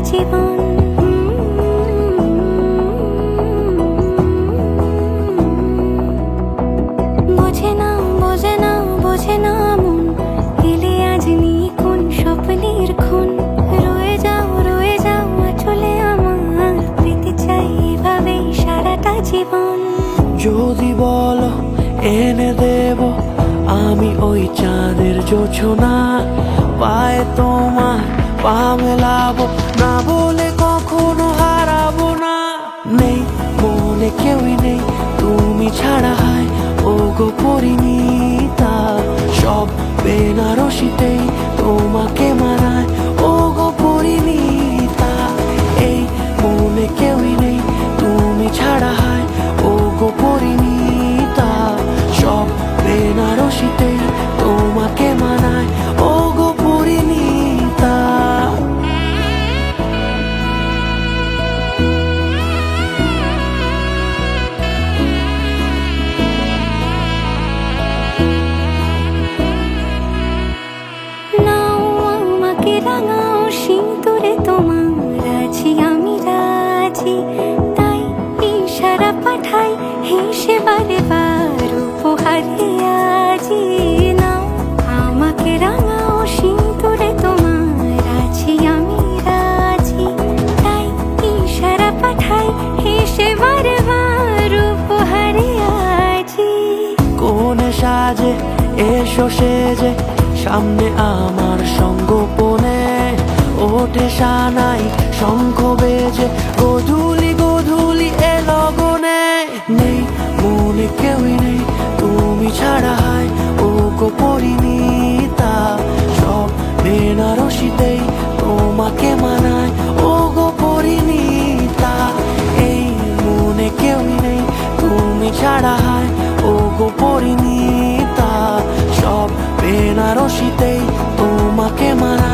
জীবন। বোঝে না বোঝে না বোঝে না মন, এলে আজ নিখুন স্বপ্নের খুন। রয়ে যাও চলে আমার, পেতে চাই এভাবেই সারাটা জীবন। যদি বলো এনে দেব আমি ওই চাঁদের জোছনা, পায়ে তোমার পা মেলাবো, না বলে কখনো হারাবো না। নেই মনে কেউই নেই তুমি ছাড়া, হায় ও গো পরিণীতা। সব বেনারসিতেই তোমাকে মানায় ও গো পরিণীতা। এই মনে কেউই নেই তুমি ছাড়া, হায় ও গো পরিণীতা। সব বেনারসিতেই তোমাকে মানায় ও গো পরিণীতা। নাও আমাকে রাঙাও সিঁদুরে তোমার, আছি আমি রাজি। তাই ইশারা পাঠাই হেসে বারে বার উপহারে আজি। নাও আমাকে রাঙাও সিঁদুরে তোমার, আছি আমি রাজি। তাই ইশারা পাঠাই হেসে বারে বার উপহারে আজি। কোন সাজে এসো সেজে সামনে আমার সঙ্গোপনে, ওঠে সানাই শঙ্খ বেজে গধূলি গধূলি এ লগনে। নেই মনে কেউই নেই তুমি ছাড়া, হায় ও গো পরিণীতা। সব বেনারসিতেই তোমাকে মানায় ও গো পরিণীতা। এই মনে কেউই নেই তুমি ছাড়া, হায় ও গো পরিণীতা। সব বেনারসিতেই তোমাকে মানায়।